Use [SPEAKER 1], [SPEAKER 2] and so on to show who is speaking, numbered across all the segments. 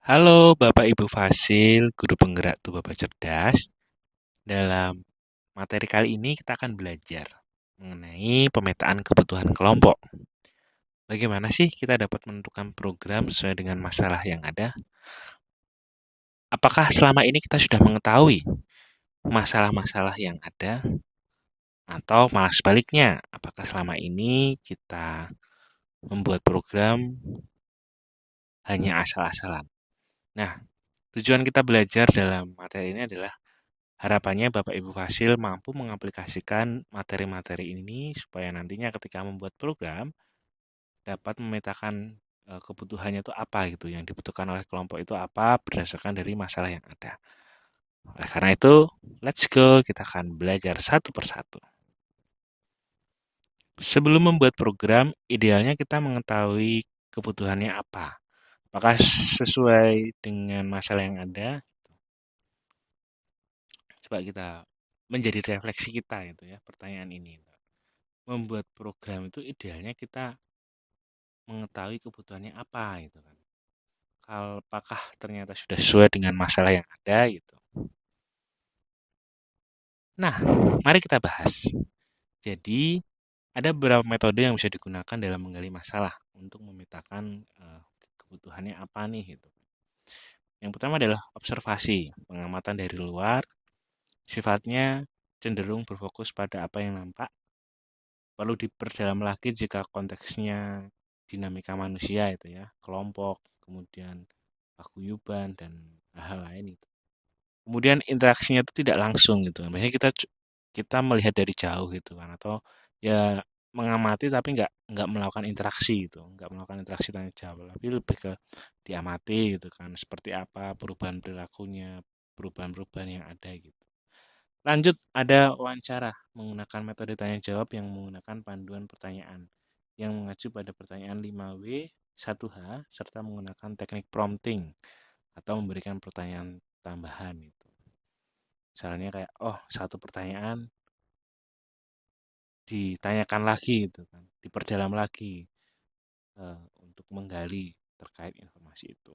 [SPEAKER 1] Halo Bapak Ibu Fasil, guru penggerak tubuh Bapak Cerdas. Dalam materi kali ini kita akan belajar mengenai pemetaan kebutuhan kelompok. Bagaimana sih kita dapat menentukan program sesuai dengan masalah yang ada? Apakah selama ini kita sudah mengetahui masalah-masalah yang ada? Atau malah sebaliknya, apakah selama ini kita membuat program hanya asal-asalan? Nah, tujuan kita belajar dalam materi ini adalah harapannya Bapak Ibu Fasil mampu mengaplikasikan materi-materi ini supaya nantinya ketika membuat program dapat memetakan kebutuhannya itu apa gitu, yang dibutuhkan oleh kelompok itu apa berdasarkan dari masalah yang ada. Oleh karena itu, let's go, kita akan belajar satu persatu. Sebelum membuat program, idealnya kita mengetahui kebutuhannya apa. Apakah sesuai dengan masalah yang ada? Coba kita menjadi refleksi kita gitu ya, pertanyaan ini. Membuat program itu idealnya kita mengetahui kebutuhannya apa gitu kan. Apakah ternyata sudah sesuai dengan masalah yang ada gitu. Nah, mari kita bahas. Jadi, ada beberapa metode yang bisa digunakan dalam menggali masalah untuk memetakan kebutuhannya apa nih gitu. Yang pertama adalah observasi, pengamatan dari luar, sifatnya cenderung berfokus pada apa yang nampak. Perlu diperdalam lagi jika konteksnya dinamika manusia itu ya, kelompok, kemudian paguyuban dan hal-hal lain itu. Kemudian interaksinya itu tidak langsung gitu kan. Biasanya kita melihat dari jauh gitu kan, atau ya mengamati tapi nggak melakukan interaksi gitu, nggak melakukan interaksi tanya jawab, tapi lebih ke diamati gitu kan, seperti apa perubahan perilakunya, perubahan-perubahan yang ada gitu. Lanjut, ada wawancara menggunakan metode tanya jawab yang menggunakan panduan pertanyaan yang mengacu pada pertanyaan 5W, 1H, serta menggunakan teknik prompting atau memberikan pertanyaan tambahan gitu. Misalnya kayak, oh satu pertanyaan ditanyakan lagi gitu kan, diperdalam lagi untuk menggali terkait informasi itu.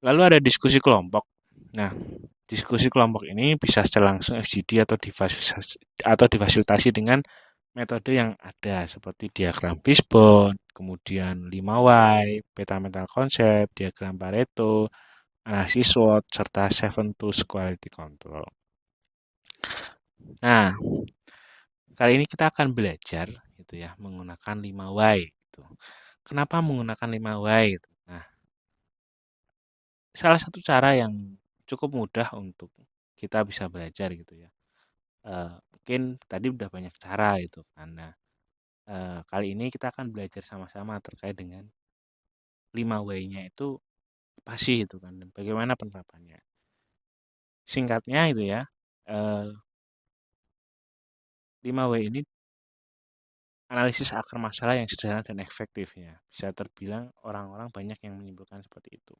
[SPEAKER 1] Lalu ada diskusi kelompok. Nah, diskusi kelompok ini bisa secara langsung FGD atau difasilitasi dengan metode yang ada seperti diagram fishbone, kemudian 5Y, peta mental konsep, diagram Pareto, analisis SWOT, serta 7 tools quality control. Nah, kali ini kita akan belajar gitu ya menggunakan 5Y gitu. Kenapa menggunakan 5Y gitu? Nah, salah satu cara yang cukup mudah untuk kita bisa belajar gitu ya. Mungkin tadi udah banyak cara gitu kan. Nah, kali ini kita akan belajar sama-sama terkait dengan 5W-nya itu apa sih itu kan, dan bagaimana penerapannya. Singkatnya itu ya, 5W ini analisis akar masalah yang sederhana dan efektif ya. Bisa terbilang orang-orang banyak yang menyimpulkan seperti itu.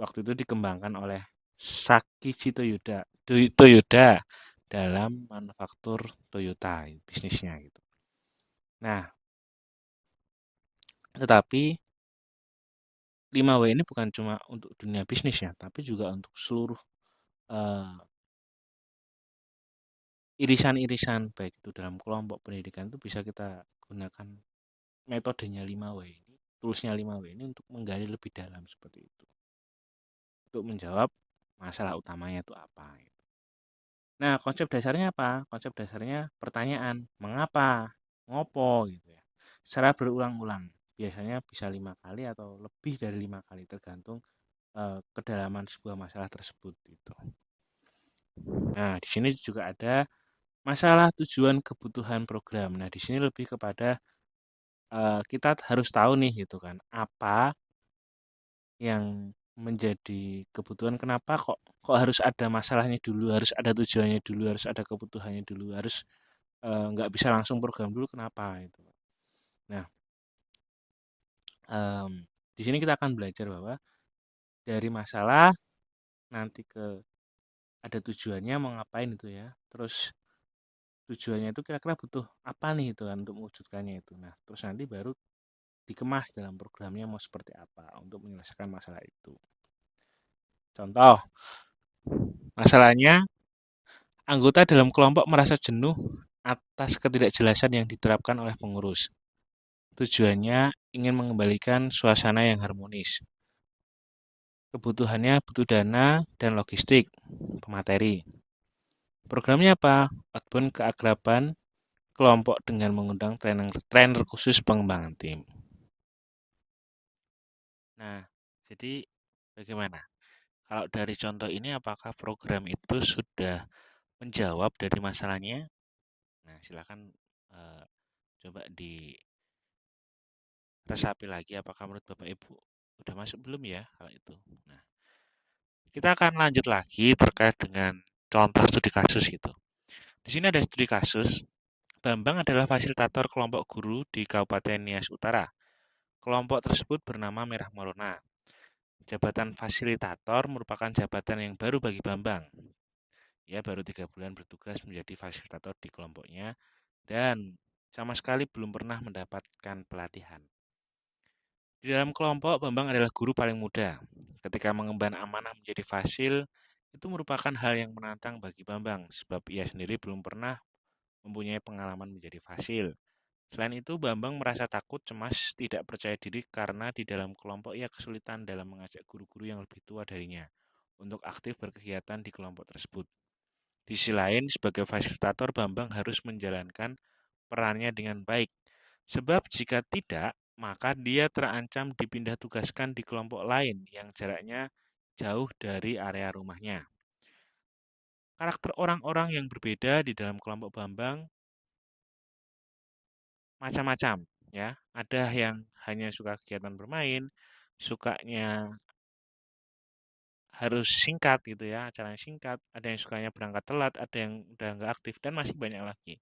[SPEAKER 1] Waktu itu dikembangkan oleh Sakichi Toyoda dalam manufaktur Toyota bisnisnya gitu. Nah, tetapi 5W ini bukan cuma untuk dunia bisnis ya, tapi juga untuk seluruh uh, irisan-irisan baik itu dalam kelompok pendidikan itu bisa kita gunakan metodenya 5W ini, toolsnya 5W ini untuk menggali lebih dalam seperti itu. Untuk menjawab masalah utamanya itu apa. Nah, konsep dasarnya apa? Konsep dasarnya pertanyaan, mengapa, ngopo gitu ya. Secara berulang-ulang, biasanya bisa 5 kali atau lebih dari 5 kali tergantung kedalaman sebuah masalah tersebut gitu. Nah, di sini juga ada masalah tujuan kebutuhan program. Nah, di sini lebih kepada kita harus tahu nih gitu kan, apa yang menjadi kebutuhan, kenapa kok harus ada masalahnya dulu, harus ada tujuannya dulu, harus ada kebutuhannya dulu, harus nggak bisa langsung program dulu, kenapa itu. Nah, di sini kita akan belajar bahwa dari masalah nanti ke ada tujuannya mau ngapain itu ya. Terus tujuannya itu kira-kira butuh apa nih itu kan untuk mewujudkannya itu. Nah, terus nanti baru dikemas dalam programnya mau seperti apa untuk menyelesaikan masalah itu. Contoh, masalahnya anggota dalam kelompok merasa jenuh atas ketidakjelasan yang diterapkan oleh pengurus. Tujuannya ingin mengembalikan suasana yang harmonis. Kebutuhannya butuh dana dan logistik, pemateri. Programnya apa? Outbound keakraban kelompok dengan mengundang trainer khusus pengembangan tim. Nah, jadi bagaimana? Kalau dari contoh ini, apakah program itu sudah menjawab dari masalahnya? Nah, silakan coba diresapi lagi. Apakah menurut Bapak Ibu udah masuk belum ya hal itu? Nah, kita akan lanjut lagi terkait dengan contoh studi kasus gitu. Di sini ada studi kasus. Bambang adalah fasilitator kelompok guru di Kabupaten Nias Utara. Kelompok tersebut bernama Merah Morona. Jabatan fasilitator merupakan jabatan yang baru bagi Bambang. Ia baru 3 bulan bertugas menjadi fasilitator di kelompoknya dan sama sekali belum pernah mendapatkan pelatihan. Di dalam kelompok, Bambang adalah guru paling muda. Ketika mengemban amanah menjadi fasil, itu merupakan hal yang menantang bagi Bambang, sebab ia sendiri belum pernah mempunyai pengalaman menjadi fasil. Selain itu, Bambang merasa takut, cemas, tidak percaya diri karena di dalam kelompok ia kesulitan dalam mengajak guru-guru yang lebih tua darinya untuk aktif berkegiatan di kelompok tersebut. Di sisi lain, sebagai fasilitator, Bambang harus menjalankan perannya dengan baik. Sebab jika tidak, maka dia terancam dipindah tugaskan di kelompok lain yang jaraknya jauh dari area rumahnya. Karakter orang-orang yang berbeda di dalam kelompok Bambang macam-macam, ya. Ada yang hanya suka kegiatan bermain, sukanya harus singkat gitu ya, acaranya singkat, ada yang sukanya berangkat telat, ada yang udah nggak aktif, dan masih banyak lagi.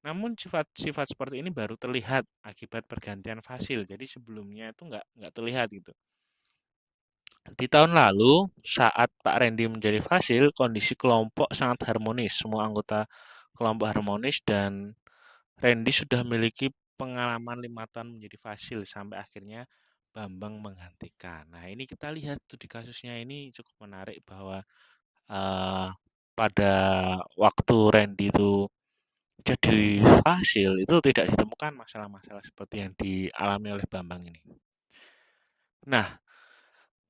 [SPEAKER 1] Namun sifat-sifat seperti ini baru terlihat akibat pergantian fasil. Jadi sebelumnya itu nggak terlihat gitu. Di tahun lalu, saat Pak Randy menjadi fasil, kondisi kelompok sangat harmonis. Semua anggota kelompok harmonis dan Randy sudah memiliki pengalaman 5 tahun menjadi fasil sampai akhirnya Bambang menggantikan. Nah, ini kita lihat tuh di kasusnya ini cukup menarik bahwa eh, pada waktu Randy itu jadi fasil itu tidak ditemukan masalah-masalah seperti yang dialami oleh Bambang ini. Nah,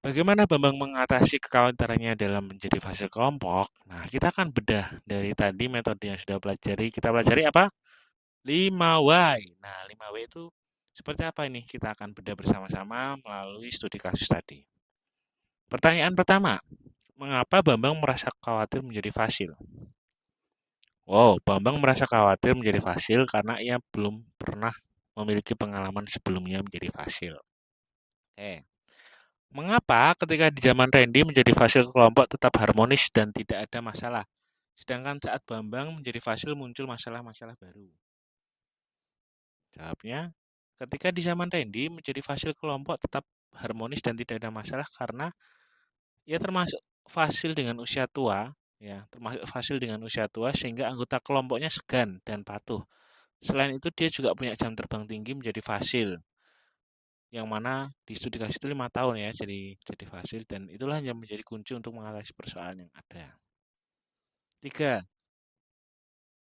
[SPEAKER 1] bagaimana Bambang mengatasi kekhawatirannya dalam menjadi fasil kelompok? Nah, kita akan bedah dari tadi metode yang sudah pelajari. Kita pelajari apa? 5W. Nah, 5W itu seperti apa ini? Kita akan bedah bersama-sama melalui studi kasus tadi. Pertanyaan pertama, mengapa Bambang merasa khawatir menjadi fasil? Wow, Bambang merasa khawatir menjadi fasil karena ia belum pernah memiliki pengalaman sebelumnya menjadi fasil. Oke. Mengapa ketika di zaman Randy menjadi fasil kelompok tetap harmonis dan tidak ada masalah? Sedangkan saat Bambang menjadi fasil muncul masalah-masalah baru. Jawabnya, ketika di zaman Randy menjadi fasil kelompok tetap harmonis dan tidak ada masalah karena ia termasuk fasil dengan usia tua, ya, termasuk fasil dengan usia tua sehingga anggota kelompoknya segan dan patuh. Selain itu dia juga punya jam terbang tinggi menjadi fasil, yang mana di studi kasus itu 5 tahun ya, jadi fasil dan itulah yang menjadi kunci untuk mengatasi persoalan yang ada. 3.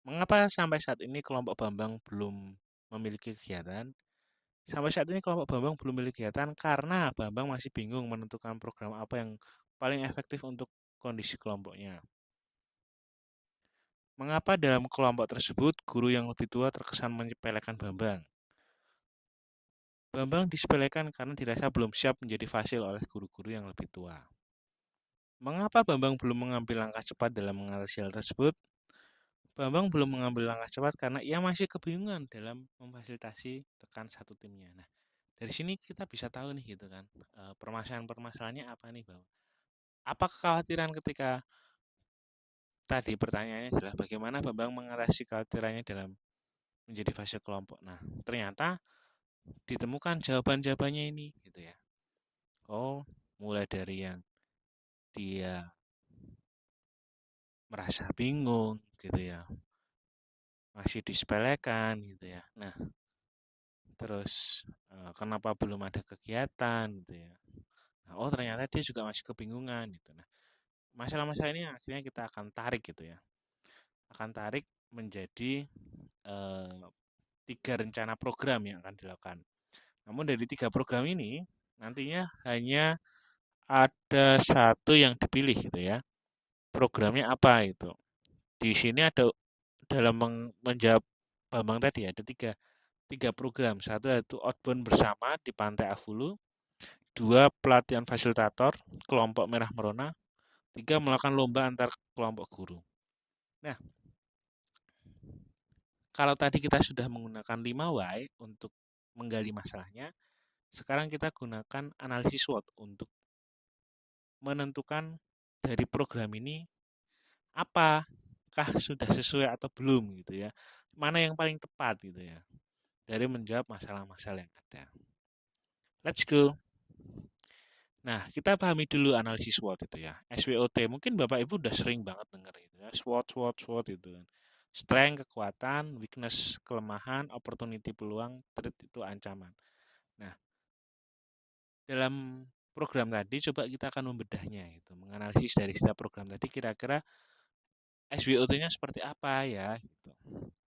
[SPEAKER 1] Mengapa sampai saat ini kelompok Bambang belum memiliki kegiatan? Sampai saat ini kelompok Bambang belum memiliki kegiatan karena Bambang masih bingung menentukan program apa yang paling efektif untuk kondisi kelompoknya. Mengapa dalam kelompok tersebut guru yang lebih tua terkesan menyepelekan Bambang? Bambang disepelekan karena dirasa belum siap menjadi fasil oleh guru-guru yang lebih tua. Mengapa Bambang belum mengambil langkah cepat dalam mengatasi hal tersebut? Bambang belum mengambil langkah cepat karena ia masih kebingungan dalam memfasilitasi rekan satu timnya. Nah, dari sini kita bisa tahu nih gitu kan, permasalahan-permasalahannya apa nih, Bang? Apa kekhawatiran ketika tadi pertanyaannya adalah bagaimana Bambang mengatasi kekhawatirannya dalam menjadi fase kelompok. Nah, ternyata ditemukan jawaban-jawabannya ini gitu ya. Oh, mulai dari yang dia merasa bingung gitu ya, masih disepelekan gitu ya. Nah, terus kenapa belum ada kegiatan gitu ya. Nah, oh ternyata dia juga masih kebingungan gitu. Nah, masalah-masalah ini akhirnya kita akan tarik gitu ya. Akan tarik menjadi eh, 3 rencana program yang akan dilakukan. Namun dari 3 program ini nantinya hanya ada satu yang dipilih gitu ya. Programnya apa itu? Di sini ada dalam menjawab Bambang tadi ada tiga program. Satu yaitu outbound bersama di Pantai Avulu, dua pelatihan fasilitator kelompok Merah Merona, tiga melakukan lomba antar kelompok guru. Nah, kalau tadi kita sudah menggunakan 5 why untuk menggali masalahnya, sekarang kita gunakan analisis SWOT untuk menentukan dari program ini apakah sudah sesuai atau belum gitu ya. Mana yang paling tepat gitu ya dari menjawab masalah-masalah yang ada. Let's go. Nah, kita pahami dulu analisis SWOT itu ya. SWOT, mungkin Bapak Ibu udah sering banget denger itu ya. SWOT, SWOT, SWOT itu kan. Strength, kekuatan, weakness, kelemahan, opportunity, peluang, threat itu ancaman. Nah, dalam program tadi coba kita akan membedahnya itu, menganalisis dari setiap program tadi kira-kira SWOT-nya seperti apa ya gitu.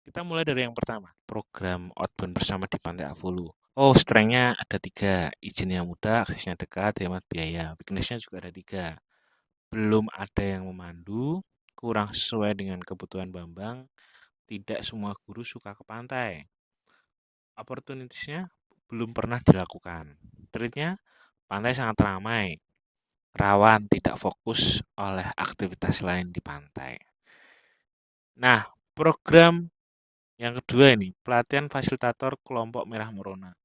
[SPEAKER 1] Kita mulai dari yang pertama, program outbound bersama di Pantai Avulu. Oh, strength-nya ada 3, izinnya mudah, aksesnya dekat, hemat biaya. Weakness-nya juga ada 3. Belum ada yang memandu, kurang sesuai dengan kebutuhan Bambang, tidak semua guru suka ke pantai. Opportunities-nya belum pernah dilakukan. Threat-nya, pantai sangat ramai, rawan tidak fokus oleh aktivitas lain di pantai. Nah, program yang kedua ini, pelatihan fasilitator kelompok Merah Merona.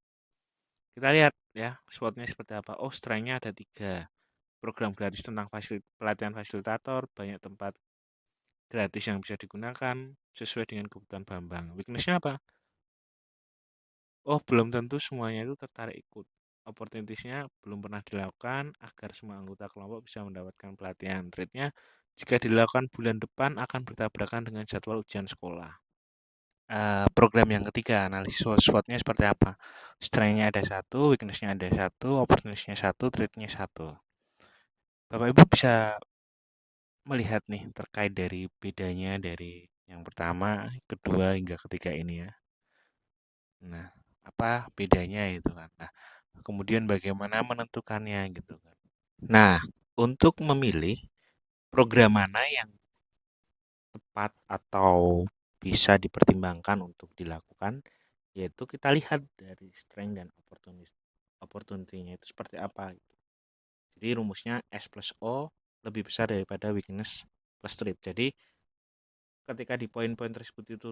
[SPEAKER 1] Kita lihat ya, SWOT-nya seperti apa. Oh, strength-nya ada 3. Program gratis tentang pelatihan fasilitator, banyak tempat gratis yang bisa digunakan sesuai dengan kebutuhan Bambang. Weakness-nya apa? Oh, belum tentu semuanya itu tertarik ikut. Opportunities-nya belum pernah dilakukan agar semua anggota kelompok bisa mendapatkan pelatihan. Trade-nya, jika dilakukan bulan depan akan bertabrakan dengan jadwal ujian sekolah. Program yang ketiga, analisis SWOT-nya seperti apa? Strength-nya ada 1, weakness-nya ada 1, opportunities-nya 1, trade-nya 1. Bapak Ibu bisa melihat nih terkait dari bedanya dari yang pertama, kedua hingga ketiga ini ya. Nah, apa bedanya itu kan. Nah, kemudian bagaimana menentukannya gitu kan. Nah, untuk memilih program mana yang tepat atau bisa dipertimbangkan untuk dilakukan, yaitu kita lihat dari strength dan opportunity-nya itu seperti apa gitu. Jadi rumusnya S plus O lebih besar daripada weakness plus strength. Jadi ketika di poin-poin tersebut itu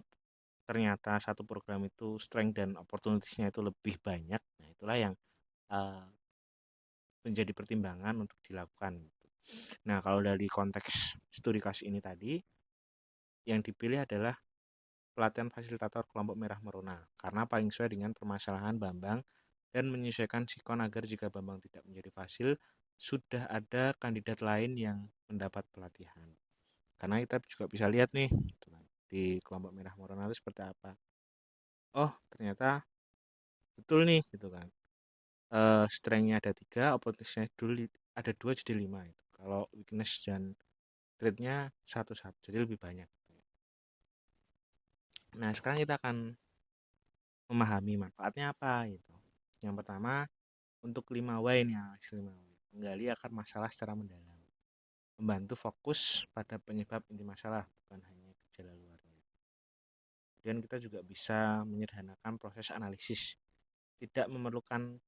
[SPEAKER 1] ternyata satu program itu strength dan opportunities-nya itu lebih banyak, nah itulah yang uh, menjadi pertimbangan untuk dilakukan. Nah, kalau dari konteks studi kasus ini tadi, yang dipilih adalah pelatihan fasilitator kelompok Merah Merona karena paling sesuai dengan permasalahan Bambang dan menyesuaikan sikon agar jika Bambang tidak menjadi fasil, sudah ada kandidat lain yang mendapat pelatihan. Karena kita juga bisa lihat nih di kelompok Merah Merona itu seperti apa. Oh, ternyata betul nih gitu kan. Strength-nya ada 3, opportunity-nya dulu ada 2 jadi 5 itu. Kalau weakness dan trade-nya satu-satu jadi lebih banyak. Nah, sekarang kita akan memahami manfaatnya apa gitu. Yang pertama, untuk 5 why ini, 5 why. Menggali akar masalah secara mendalam. Membantu fokus pada penyebab inti masalah, bukan hanya gejala luarnya. Kemudian kita juga bisa menyederhanakan proses analisis. Tidak memerlukan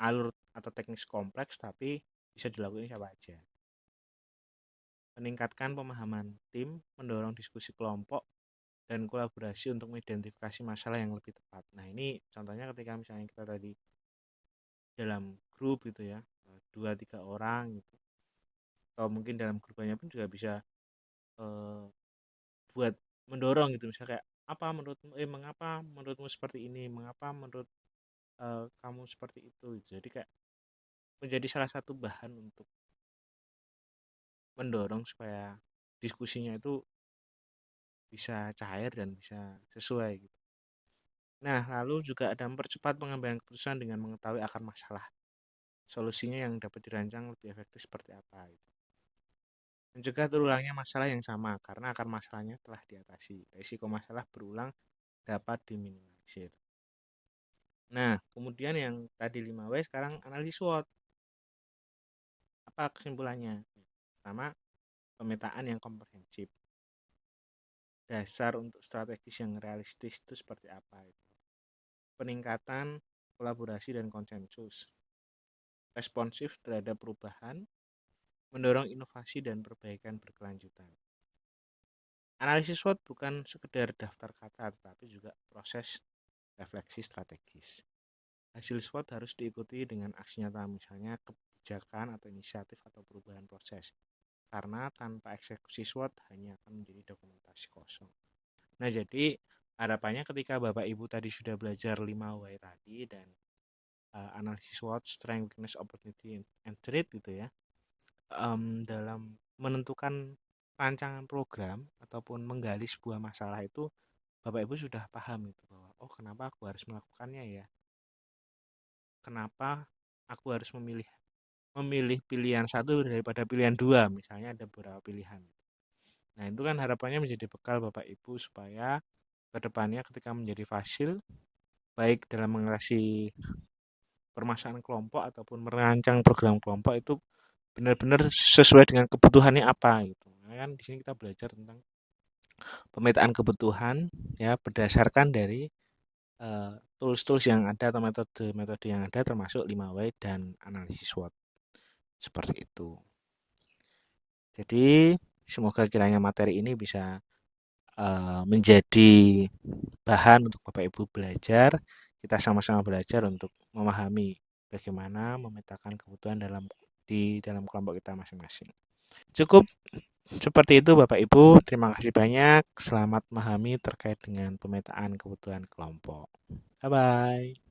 [SPEAKER 1] alur atau teknis kompleks, tapi bisa dilakukan siapa aja. Meningkatkan pemahaman tim, mendorong diskusi kelompok, dan kolaborasi untuk mengidentifikasi masalah yang lebih tepat. Nah, ini contohnya ketika misalnya kita tadi dalam grup gitu ya, 2-3 orang gitu. Atau mungkin dalam grupnya pun juga bisa buat mendorong gitu, misalnya kayak apa menurutmu, mengapa menurutmu seperti ini, mengapa menurut kamu seperti itu. Jadi kayak menjadi salah satu bahan untuk mendorong supaya diskusinya itu bisa cair dan bisa sesuai gitu. Nah, lalu juga ada mempercepat pengambilan keputusan dengan mengetahui akar masalah. Solusinya yang dapat dirancang lebih efektif seperti apa. Gitu. Mencegah terulangnya masalah yang sama karena akar masalahnya telah diatasi. Risiko masalah berulang dapat diminimalisir. Nah, kemudian yang tadi 5W sekarang analisis SWOT. Apa kesimpulannya? Pertama, pemetaan yang komprehensif. Dasar untuk strategis yang realistis itu seperti apa? Peningkatan kolaborasi dan konsensus. Responsif terhadap perubahan, mendorong inovasi dan perbaikan berkelanjutan. Analisis SWOT bukan sekedar daftar kata, tetapi juga proses refleksi strategis. Hasil SWOT harus diikuti dengan aksi nyata, misalnya kebijakan atau inisiatif atau perubahan proses. Karena tanpa eksekusi SWOT hanya akan menjadi dokumentasi kosong. Nah, jadi harapannya ketika Bapak Ibu tadi sudah belajar 5W tadi dan analisis SWOT, strength, weakness, opportunity, and threat gitu ya, dalam menentukan rancangan program ataupun menggali sebuah masalah itu Bapak Ibu sudah paham gitu bahwa oh kenapa aku harus melakukannya ya, kenapa aku harus memilih memilih pilihan satu daripada pilihan dua, misalnya ada beberapa pilihan. Nah itu kan harapannya menjadi bekal Bapak Ibu supaya kedepannya ketika menjadi fasil baik dalam mengatasi permasalahan kelompok ataupun merancang program kelompok itu benar-benar sesuai dengan kebutuhannya apa gitu. Nah, kan di sini kita belajar tentang pemetaan kebutuhan ya berdasarkan dari tools-tools yang ada atau metode-metode yang ada termasuk 5W dan analisis SWOT. Seperti itu. Jadi semoga kiranya materi ini bisa menjadi bahan untuk Bapak Ibu belajar. Kita sama-sama belajar untuk memahami bagaimana memetakan kebutuhan di dalam kelompok kita masing-masing. Cukup seperti itu Bapak Ibu, terima kasih banyak. Selamat memahami terkait dengan pemetaan kebutuhan kelompok. Bye-bye.